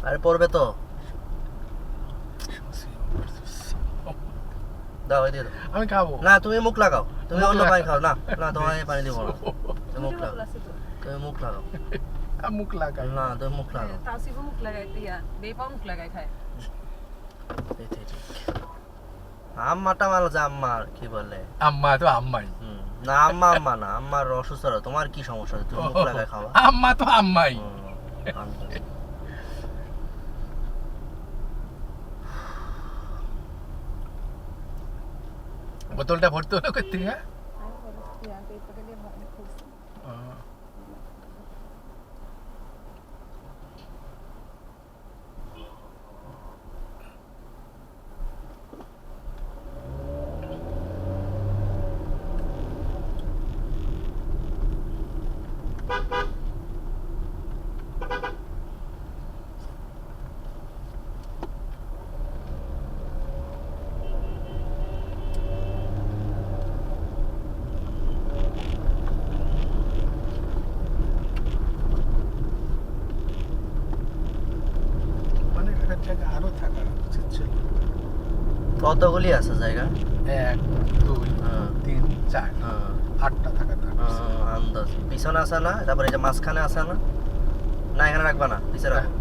আরে পড়বে তো, দাও দিয়ে দাও। আমি খাবো না তুমি মুখ লাগাও, তুমি অন্য পানি খাও। না না তোমার পানি দিব না, তুমি মুখ লাগাও, তুমি মুখ লাগাও। মুখ লাগাই না তুমি মুখ লাগাও। তাসিফ মুখ লাগাই দিয়া বেপা মুখ লাগাই খায়। আম্মাটা মাল যে আম্মার কি বলে, আম্মা তো আম্মাই। না আম্মা আম্মা না, আম্মার অসুস্থ। তোমার কি সমস্যা, তুমি মুখ লাগাই খাওয়া। আম্মা তো আম্মাই। বোতলটা ভর্তি হলো কোথা থেকে? জায়গা আরো থাকার উচিত ছিল। কতগুলি আছে জায়গা? 1 2 3 4 8টা থাকার দরকার। আন্দাজ পিছনে আছে না, তারপরে এই যে মাঝখানে আছে না। না এখানে রাখবা না, পিছে রাখো।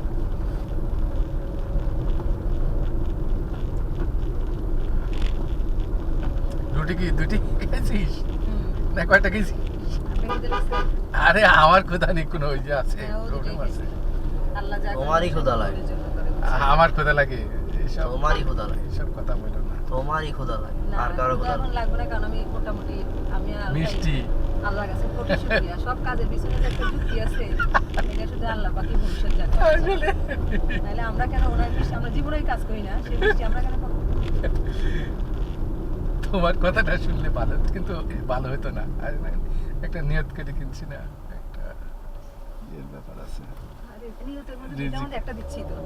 রুটি কি দুটি খেয়েছিস না কয়টা খেয়েছিস? আরে আমার ক্ষুধা নেই কোনো, ওই যে আছে প্রবলেম আছে। তোমারই ক্ষুধা লাগে, আমার ক্ষুধা লাগে। তোমারই ক্ষুধা লাগে, এসব কথা বলো না। তোমারই ক্ষুধা লাগে, আর কারো ক্ষুধা লাগবে না। কারণ আমি মোটামুটি মিষ্টি আল্লাহর কাছে কোটি শুকরিয়া। সব কাজের পিছনে যে একটা যুক্তি আছে, এটা শুধু আল্লাহ পাকই ভবিষ্যৎ জানে। নাহলে আমরা কেন ওনার মিষ্টি, আমরা জীবনেই কাজ করি না, সেই মিষ্টি আমরা কেন পাবো? তোমার কথাটা শুনলে ভালো, কিন্তু ভালো হতো না। আর একটা নিয়ত করে কিনছি না, একটা ইয়ের ব্যাপার আছে। আরে নিয়তের মধ্যে যেটা আমাদের একটা দিচ্ছি তো।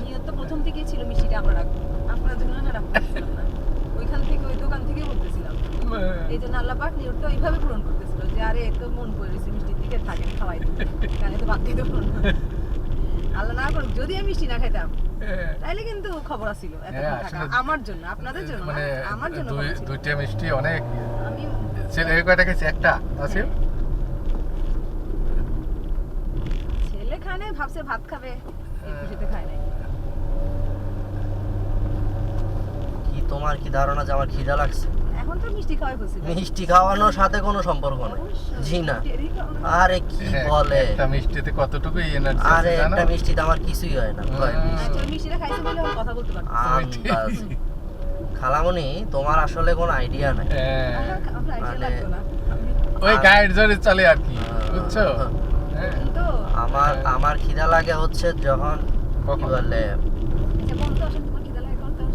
নিয়ত তো প্রথম থেকেই ছিল মিষ্টিটা আমরা রাখবো, আপনার জন্য না রাখতেছিলাম না। ওইখান থেকে ওই দোকান থেকে বলতেছিলাম, এই জন্য আল্লাহ পাক নিয়তটা ওইভাবে পূরণ করতেছিল যে আরে তো মন পড়েছে মিষ্টির দিকে, থাকেন খাওয়াই দিন, কানে তো বাদ দিয়ে দেবো না। আল্লাহ না করুক যদি আমি মিষ্টি না খাইতাম তাইলে কিন্তু খবর আছিল আমার জন্য, আপনাদের জন্য না, আমার জন্য। দুইটা মিষ্টি অনেক। আমি ছেলে কয়টা খেয়েছে? একটা আছে। ছেলে খায় নাই, ভাবছে ভাত খাবে, খুশিতে খায় নাই। কি তোমার কি ধারণা যে আমার খিদা লাগছে? এখন তো মিষ্টি খাওয়াই বলছি। মিষ্টি খাওয়ানোর সাথে কোনো সম্পর্ক নেই। জি না। আরে কি বলে, একটা মিষ্টিতে কতটুকু এনার্জি আছে আরে জানো? একটা মিষ্টিতে আমার কিছুই হয় না। মিষ্টিটা খাইছে বলে আমি কথা বলতে পারছি। আন্দাজ খালামণি, তোমার আসলে কোনো আইডিয়া নাই। মানে ওই গাইড ধরে চলে আর কি, বুঝছো? কিন্তু আমার খিদা লাগে হচ্ছে যখন কি বলে,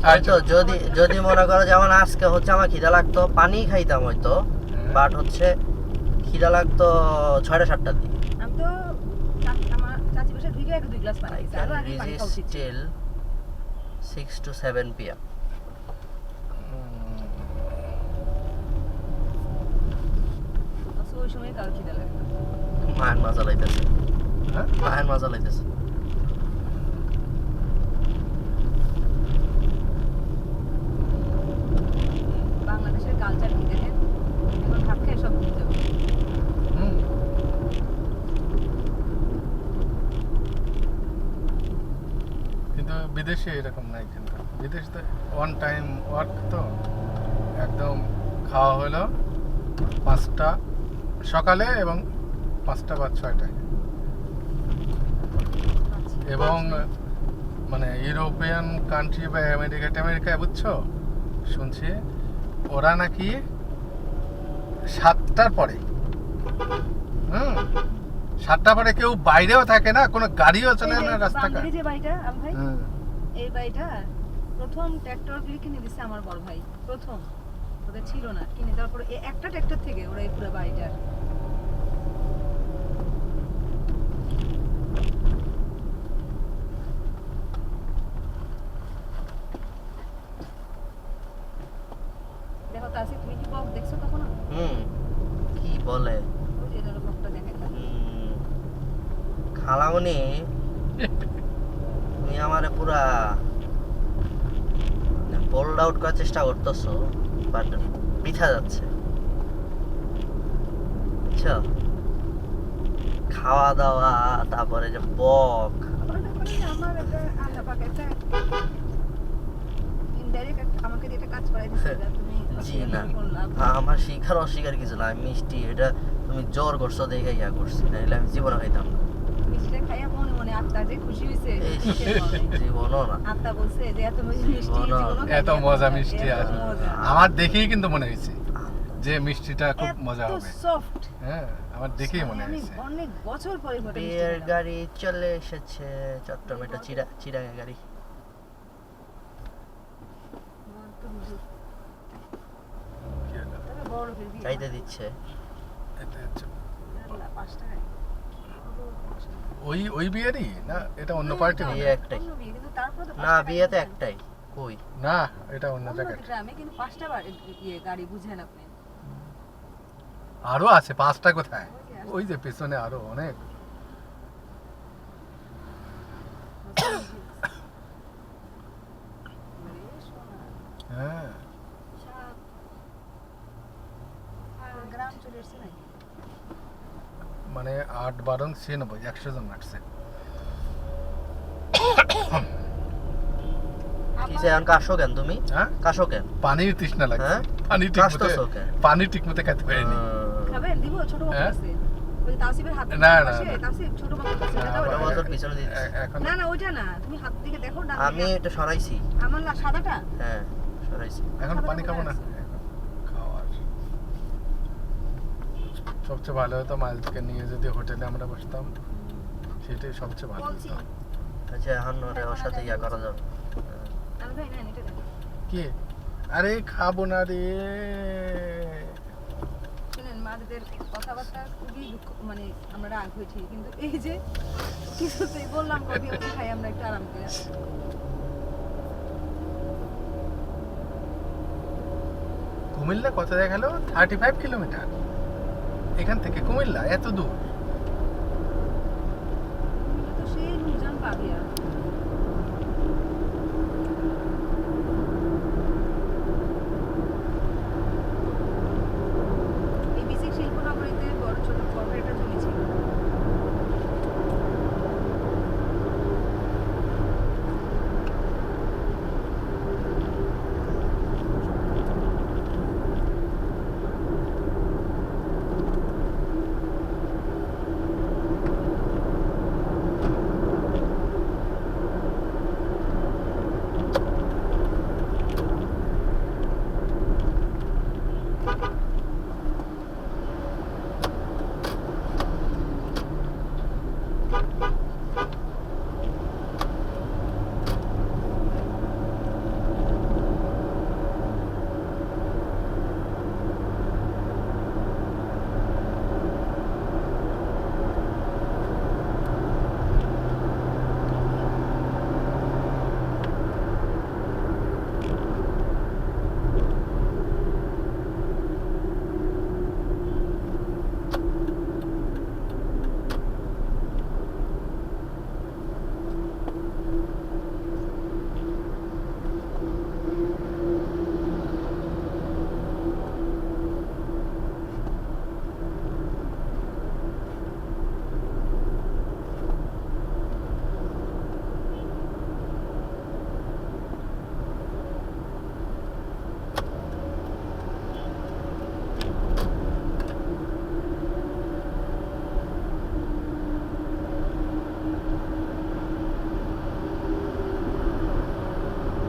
হয়তো যদি মনে করো যেমন আজকে হচ্ছে আমার খিদা লাগতো, পানি খাইতাম হয়তো, বাট হচ্ছে খিদা লাগতো 6টা 7টার দিকে। আমি তো আমার চাচি বসে ঢুকে এক 2 গ্লাস পানি খাইছি, আর আগে পানি খাওয়া till 6 to 7 pm। ওই সময় কার খিদা লাগে? মায়ের মজা লাইতেছে, মায়ের মজা লাইতেছে। বাংলাদেশের কালচার কি দেখেন, এখন ভাত খেয়ে সব ভুলে যাবে। কিন্তু বিদেশে এরকম নাই। কিন্তু বিদেশে ওয়ান টাইম ওয়ার্ক, তো একদম খাওয়া হলো 5টা সকালে এবং 5টা বা 6টায়। এবং মানে ইউরোপিয়ান কান্ট্রি বা আমেরিকায় বুঝছো, শুনছি ওরা নাকি 7টার পরে 7টার পরে কেউ বাইরেও থাকে না, কোনো গাড়িও চলে না রাস্তাঘাটে। যে বাড়িটা আমি ভাই এই বাড়িটা প্রথম ট্র্যাক্টরগুলি কিনে দিছে আমার বড় ভাই, প্রথম। ওদের ছিল না, কিনে দেওয়ার পরে এই একটা ট্র্যাক্টর থেকে ওরা এই পুরো বাড়িটার। দেখো তাসি, তুমি কি বক দেখছো কখনো? কি বলে ওই যে এটার বকটা দেখাইলাম। খালামণি, তুমি আমারে পুরা বোল্ড আউট করার চেষ্টা করতেছো, বাট পিঠা যাচ্ছে, বুঝছো? খাওয়া দাওয়া, তারপরে যে বক, আমার একটা আল্লাহ পাক একটা ইনডাইরেক্ট আমাকে দিয়ে একটা কাজ করাই দিছে, যা তুমি জি না, বললাম। আমার শিখার অস্বীকার কিছু না, আমি মিষ্টি এটা তুমি জোর করছো দেখে ইয়া করছি, নাহলে আমি জীবনে খাইতাম না। মিষ্টিটা খাইয়া মনে মনে আত্মা যে খুশি হয়েছে, ইস, জীবনও না। আত্মা বলছে যে এত মিষ্টি জীবনও জীবনও এত মজা মিষ্টি আর এত মজা। আমার দেখেই কিন্তু মনে হয়েছে যে মিষ্টিটা খুব মজা এত হবে। সফট। হ্যাঁ, আমার দেখেই মনে আমি হয়েছে। অনেক বছর পরে ঘরে মিষ্টি বিয়ের খেলাম। গাড়ি চলে এসেছে, চট্টমেটো চিরাঙা গাড়ি। আমার তো হুজুর। কি হলো? তবে বড় লোকের বিয়ে। চাইতে দিচ্ছে। এটা হচ্ছে আল্লাহ, 5 টাকায়। ওই বিয়েরই না, এটা অন্য পার্টি বিয়ে একটাই। অন্য বিয়ে, কিন্তু তারপরে তো 5 না, টাকায় বিয়ে তো দিবেন। একটাই। কই? না, এটা অন্য অন্য জায়গায়। গ্রামে কিন্তু 5টা গাড়ি বুঝেন আপনি। আরো আছে, 5টা কোথায়? ওই যে পেছনে আরো অনেক। আরে সোনা, হ্যাঁ, সাপ। আর গ্রাম চলে এসছে নাকি? মানে 8 12 96 100 জন আসছে। কিসে এখন কাশো কেন তুমি? হ্যাঁ, কাশো কেন? পানির তৃষ্ণা লাগছে। হ্যাঁ? পানি ঠিক মতো কাশতেছো কেন? পানি ঠিক মতো খেতে পারিনি। খাবেন? দিব ছোট বাবু হ্যাঁ? আছে। ওই তাওসিফের হাত না, না, পাশে, না। তাওসিফ ছোট বাবু আছে, না, ওটাও ওটা দাও। বছর পিছনে দিচ্ছি। এখন না না ওইটা না, তুমি হাত দিকে দেখো ডান আমি দিকে। এটা সরাইছি। আমার না সাদাটা। হ্যাঁ, সরাইছি। এখন খাবার পানি খাবো না। আছে। খাওয়ার সবচেয়ে ভালো হতো মাইলকে নিয়ে যদি হোটেলে আমরা বসতাম, সেটাই সবচেয়ে ভালো বলছি। হতো। আচ্ছা, এখন ওর সাথে ইয়া করা যাবে। আমি ভাই না এটা দেখো। কি? আরে খাবো না রে। শুনেন, মাদের কথাবার্তা খুবই মানে আমরা রাগ হয়েছি, কিন্তু এই যে কিছুতেই বললাম কবি ওকে খাই আমরা একটু আরাম করে। কুমিল্লা কত দেখালো? 35 কিলোমিটার এখান থেকে কুমিল্লা, এত দূর। তুমি তো সেই নুরজান পাবি আর